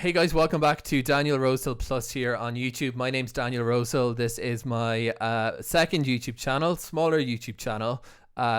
Hey guys, welcome back to Daniel Rosehill Plus here on YouTube. My name's Daniel Rosehill. This is my second YouTube channel, smaller YouTube channel,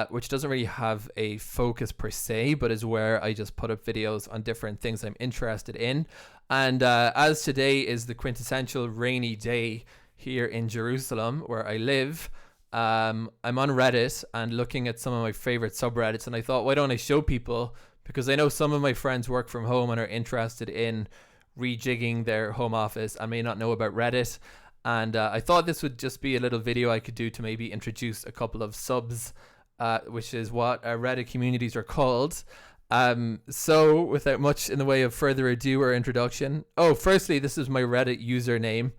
which doesn't really have a focus per se, but is where I just put up videos on different things I'm interested in. And as today is the quintessential rainy day here in Jerusalem, where I live, I'm on Reddit and looking at some of my favorite subreddits, and I thought, why don't I show people? Because I know some of my friends work from home and are interested in rejigging their home office and may not know about Reddit. And I thought this would just be a little video I could do to maybe introduce a couple of subs, which is what Reddit communities are called. So without much in the way of further ado or introduction. Oh, firstly, this is my Reddit username.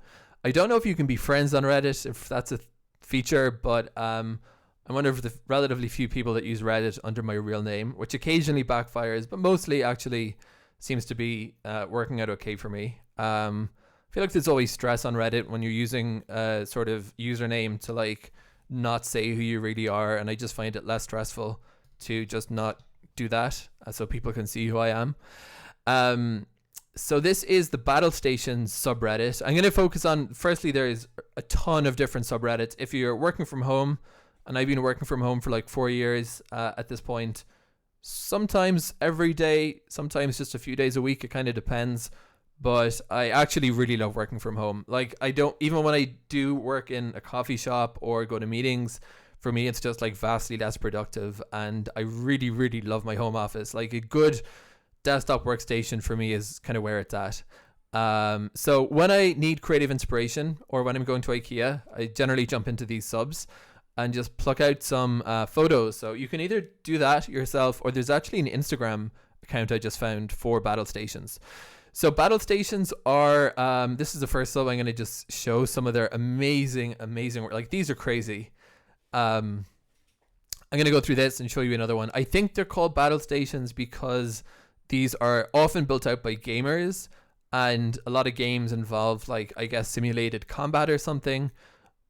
I don't know if you can be friends on Reddit, if that's a feature, but I'm one of the relatively few people that use Reddit under my real name, which occasionally backfires, but mostly actually seems to be working out okay for me. I feel like there's always stress on Reddit when you're using a sort of username to like not say who you really are, and I just find it less stressful to just not do that so people can see who I am. So this is the battlestations subreddit. I'm going to focus on, firstly, there's a ton of different subreddits. If you're working from home, and I've been working from home for like 4 years at this point, sometimes every day, sometimes just a few days a week, it kind of depends. But I actually really love working from home. Like, I don't, even when I do work in a coffee shop or go to meetings, for me it's just like vastly less productive, and I really, really love my home office. Like, a good desktop workstation for me is kind of where it's at. So when I need creative inspiration or when I'm going to IKEA, I generally jump into these subs and just pluck out some photos. So you can either do that yourself, or there's actually an Instagram account I just found for battlestations. So battlestations are, this is the first sub. I'm going to just show some of their amazing work. Like, these are crazy. I'm going to go through this and show you another one. I think they're called battlestations because these are often built out by gamers, and a lot of games involve, like, I guess, simulated combat or something.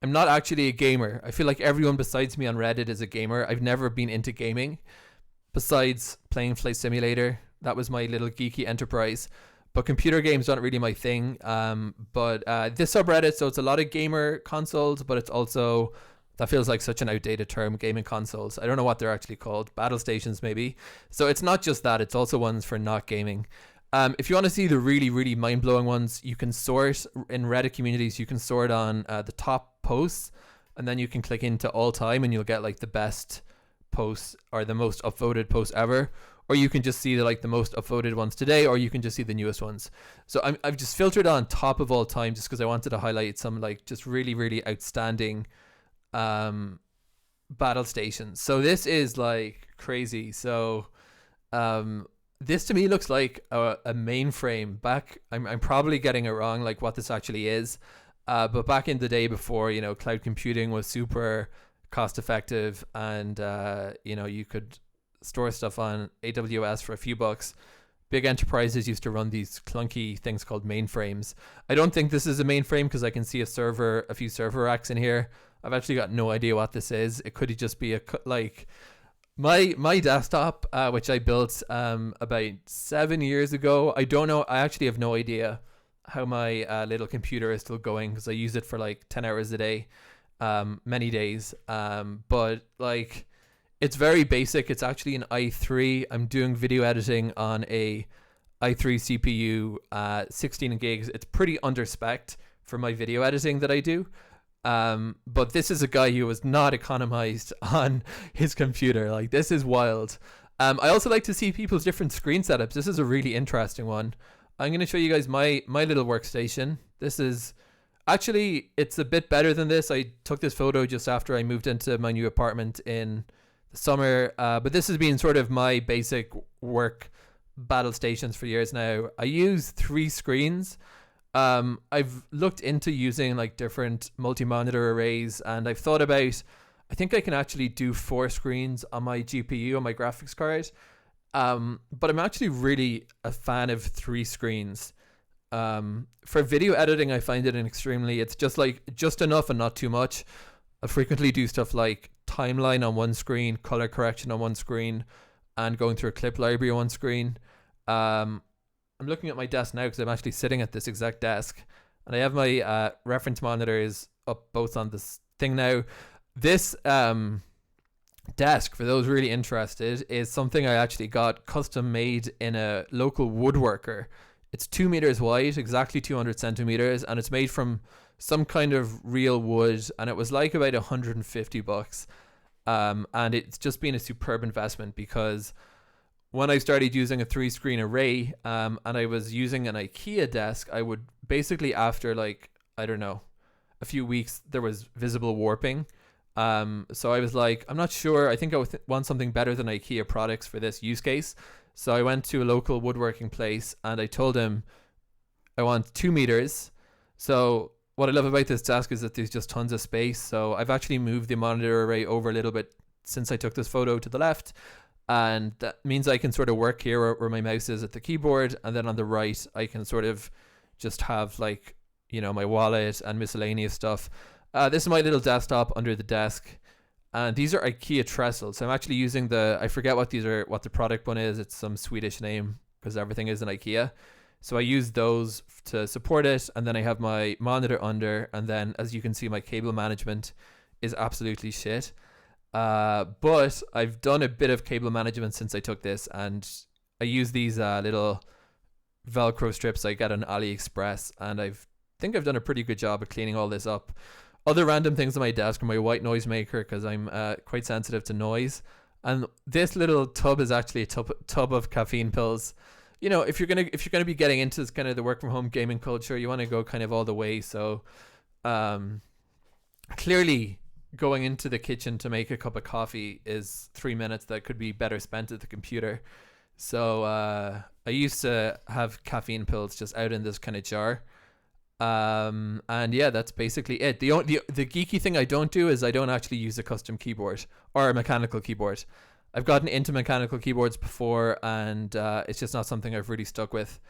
I'm not actually a gamer. I feel like everyone besides me on Reddit is a gamer. I've never been into gaming besides playing Flight Simulator. That was my little geeky enterprise. But computer games aren't really my thing. But this subreddit, so it's a lot of gamer consoles, but it's also, that feels like such an outdated term, gaming consoles. I don't know what they're actually called. Battle stations, maybe. So it's not just that, it's also ones for not gaming. If you want to see the really, really mind-blowing ones, you can sort in Reddit communities. You can sort on the top posts, and then you can click into all time, and you'll get like the best posts or the most upvoted posts ever. Or you can just see the most upvoted ones today, or you can just see the newest ones. So I've just filtered on top of all time just because I wanted to highlight some like just really, really outstanding battle stations. So this is like crazy. So this to me looks like a mainframe back. I'm probably getting it wrong, like what this actually is. But back in the day before, cloud computing was super cost effective, and, you could store stuff on AWS for a few bucks. Big enterprises used to run these clunky things called mainframes. I don't think this is a mainframe because I can see a few server racks in here. I've actually got no idea what this is. It could just be my desktop, which I built about 7 years ago. I don't know. I actually have no idea how my little computer is still going because I use it for like 10 hours a day, many days. But like, it's very basic. It's actually an i3. I'm doing video editing on a i3 CPU, 16 gigs. It's pretty under-spec'd for my video editing that I do. But this is a guy who was not economized on his computer. Like, this is wild. I also like to see people's different screen setups. This is a really interesting one. I'm going to show you guys my little workstation. This is actually, it's a bit better than this. I took this photo just after I moved into my new apartment in the summer. But this has been sort of my basic work battle stations for years now. I use 3 screens. I've looked into using like different multi-monitor arrays, and I've thought about, I think I can actually do 4 screens on my GPU, on my graphics card. But I'm actually really a fan of 3 screens. For video editing, I find it it's just enough and not too much. I frequently do stuff like timeline on one screen, color correction on one screen, and going through a clip library on one screen. And I'm looking at my desk now because I'm actually sitting at this exact desk, and I have my reference monitors up both on this thing now. This desk, for those really interested, is something I actually got custom made in a local woodworker. It's 2 meters wide, exactly 200 centimeters, and it's made from some kind of real wood, and it was like about $150. And it's just been a superb investment, because when I started using a 3-screen array, and I was using an IKEA desk, I would basically, after like, I don't know, a few weeks, there was visible warping. So I was like, I'm not sure. I think I would want something better than IKEA products for this use case. So I went to a local woodworking place and I told him I want 2 meters. So what I love about this desk is that there's just tons of space. So I've actually moved the monitor array over a little bit since I took this photo to the left. And that means I can sort of work here where my mouse is at the keyboard. And then on the right, I can sort of just have like, you know, my wallet and miscellaneous stuff. This is my little desktop under the desk. And these are IKEA trestles. So I'm actually using I forget what the product one is. It's some Swedish name because everything is in IKEA. So I use those to support it. And then I have my monitor under. And then, as you can see, my cable management is absolutely shit. But I've done a bit of cable management since I took this. And I use these little Velcro strips I get on AliExpress. And I think I've done a pretty good job of cleaning all this up. Other random things on my desk are my white noise maker, because I'm quite sensitive to noise. And this little tub is actually a tub of caffeine pills. You know, if you're gonna be getting into this kind of the work from home gaming culture, you want to go kind of all the way. So, clearly, going into the kitchen to make a cup of coffee is 3 minutes that could be better spent at the computer. So I used to have caffeine pills just out in this kind of jar. And yeah, that's basically it. The geeky thing I don't do is I don't actually use a custom keyboard or a mechanical keyboard. I've gotten into mechanical keyboards before, and it's just not something I've really stuck with.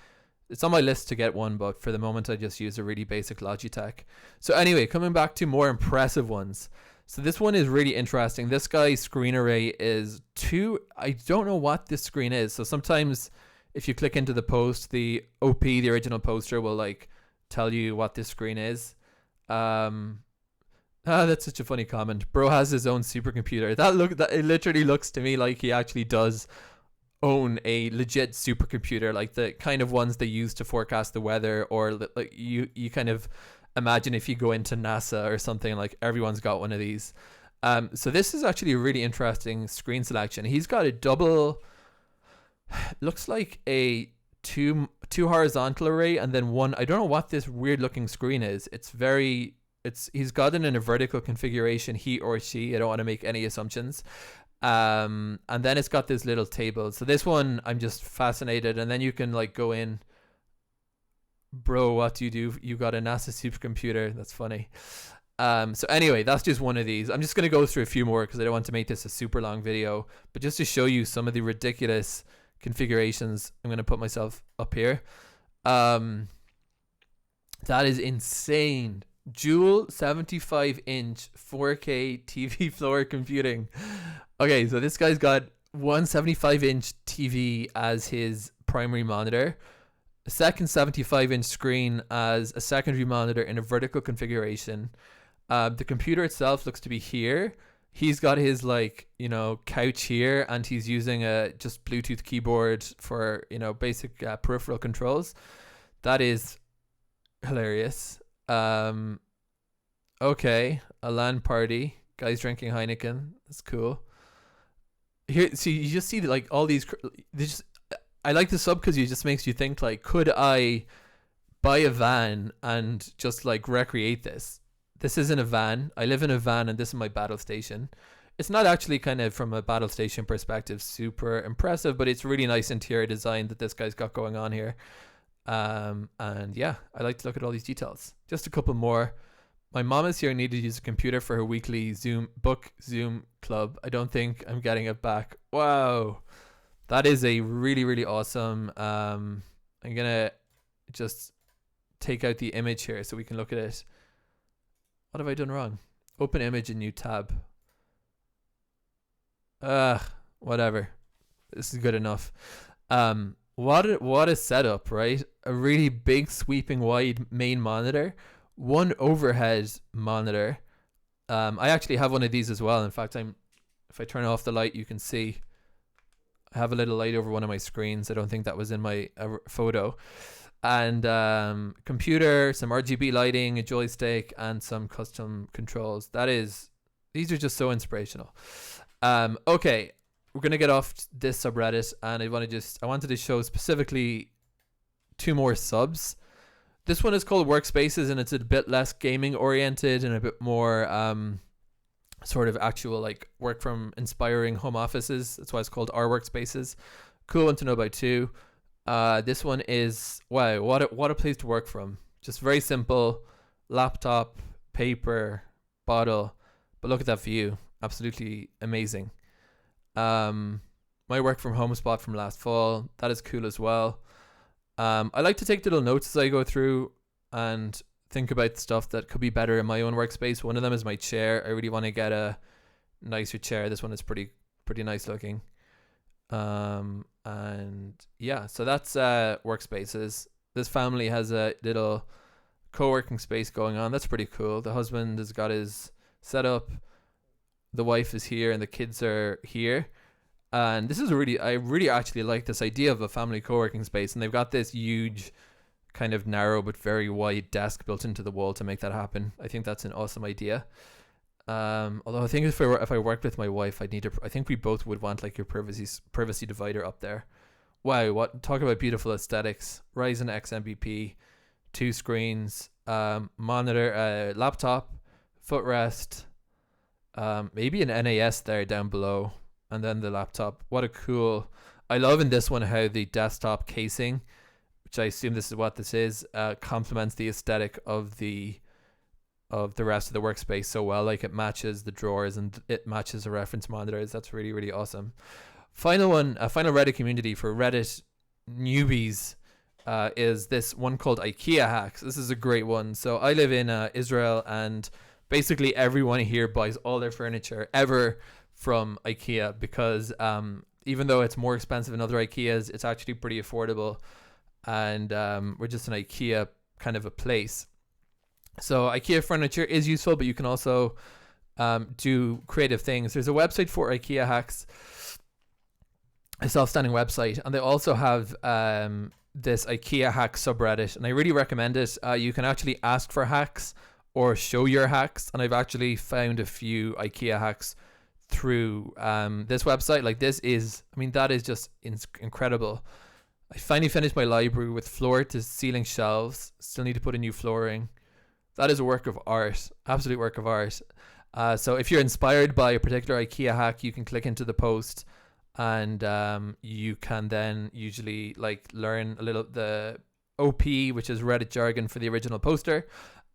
It's on my list to get one, but for the moment I just use a really basic Logitech. So anyway, coming back to more impressive ones. So this one is really interesting. This guy's screen array is I don't know what this screen is. So sometimes if you click into the post, the OP, the original poster, will like tell you what this screen is. That's such a funny comment. Bro has his own supercomputer. That it literally looks to me like he actually does own a legit supercomputer, like the kind of ones they use to forecast the weather, or like you kind of imagine if you go into NASA or something, like everyone's got one of these. So this is actually a really interesting screen selection. He's got a double, looks like a two horizontal array, and then one, I don't know what this weird looking screen is. He's got it in a vertical configuration, he or she, I don't want to make any assumptions. And then it's got this little table. So this one, I'm just fascinated. And then you can like go in, bro, what do? You got a NASA supercomputer. That's funny. So anyway, that's just one of these. I'm just going to go through a few more because I don't want to make this a super long video, but just to show you some of the ridiculous configurations. I'm going to put myself up here. That is insane. Dual 75-inch 4K TV floor computing. Okay, so this guy's got one 75-inch TV as his primary monitor, a second 75-inch screen as a secondary monitor in a vertical configuration. The computer itself looks to be here. He's got his couch here, and he's using a just Bluetooth keyboard for basic peripheral controls. That is hilarious. Okay, a LAN party, guys drinking Heineken. That's cool. Here, see, you just see like all these. I like the sub because it just makes you think like, could I buy a van and just like recreate this? This isn't a van. I live in a van, and this is my battle station. It's not actually kind of from a battle station perspective super impressive, but it's really nice interior design that this guy's got going on here. And yeah, I like to look at all these details. Just a couple more. My mom is here and needed to use a computer for her weekly Zoom club. I don't think I'm getting it back. Wow, that is a really, really awesome. I'm gonna just take out the image here so we can look at it. What have I done wrong? Open image in new tab. Whatever. This is good enough. what a setup, right? A really big sweeping wide main monitor, one overhead monitor. I actually have one of these as well. In fact, if I turn off the light, you can see I have a little light over one of my screens. I don't think that was in my photo. And computer, some RGB lighting, a joystick, and some custom controls. These are just so inspirational. Okay, we're gonna get off this subreddit, and I wanted to show specifically two more subs. This one is called Workspaces, and it's a bit less gaming oriented and a bit more sort of actual like work from inspiring home offices. That's why it's called Our Workspaces. Cool one to know about too. This one is, wow, what a place to work from. Just very simple, laptop, paper, bottle, but look at that view. Absolutely amazing. My work from home spot from last fall, that is cool as well. I like to take little notes as I go through and think about stuff that could be better in my own workspace. One of them is my chair. I really want to get a nicer chair. This one is pretty nice looking. And yeah, so that's Workspaces. This family has a little co-working space going on. That's pretty cool. The husband has got his setup, the wife is here, and the kids are here. And this is I really actually like this idea of a family co-working space, and they've got this huge kind of narrow but very wide desk built into the wall to make that happen. I think that's an awesome idea. Although I think if I worked with my wife, I think we both would want like your privacy divider up there. Wow, talk about beautiful aesthetics. Ryzen X MVP, 2 screens, monitor, laptop, footrest, maybe an NAS there down below, and then the laptop. What a cool. I love in this one how the desktop casing, which I assume this is what this is, complements the aesthetic of the rest of the workspace so well. Like it matches the drawers and it matches the reference monitors. That's really, really awesome. Final Reddit community for Reddit newbies is this one called IKEAHacks. This is a great one. So I live in Israel, and basically everyone here buys all their furniture ever from IKEA because even though it's more expensive than other IKEAs, it's actually pretty affordable. And we're just an IKEA kind of a place. So IKEA furniture is useful, but you can also do creative things. There's a website for IKEAHacks, a self-standing website, and they also have this IKEA hack subreddit, and I really recommend it. You can actually ask for hacks or show your hacks, and I've actually found a few IKEA hacks through this website. Like that is just incredible. I finally finished my library with floor to ceiling shelves. Still need to put in new flooring. That is a work of art, absolute work of art. So if you're inspired by a particular IKEA hack, you can click into the post, and you can then usually like learn a little the OP, which is Reddit jargon for the original poster.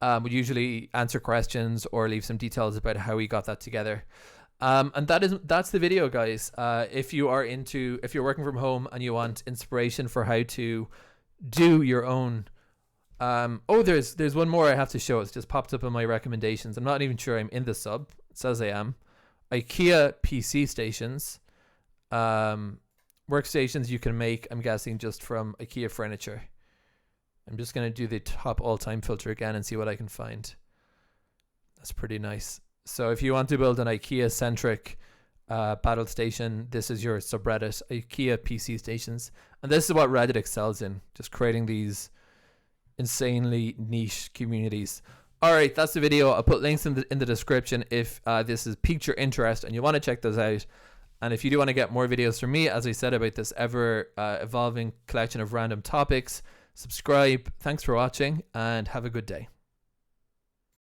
Would usually answer questions or leave some details about how we got that together. And that's the video, guys. If you're working from home and you want inspiration for how to do your own. There's one more I have to show. It's just popped up in my recommendations. I'm not even sure I'm in the sub. It says I am. IKEA PC stations. Workstations you can make, I'm guessing, just from IKEA furniture. I'm just going to do the top all-time filter again and see what I can find. That's pretty nice. So if you want to build an IKEA-centric battle station, this is your subreddit, IKEA PC stations. And this is what Reddit excels in, just creating these insanely niche communities. All right, that's the video. I'll put links in the description if this has piqued your interest and you want to check those out. And if you do want to get more videos from me, as I said, about this ever evolving collection of random topics, subscribe. Thanks for watching and have a good day.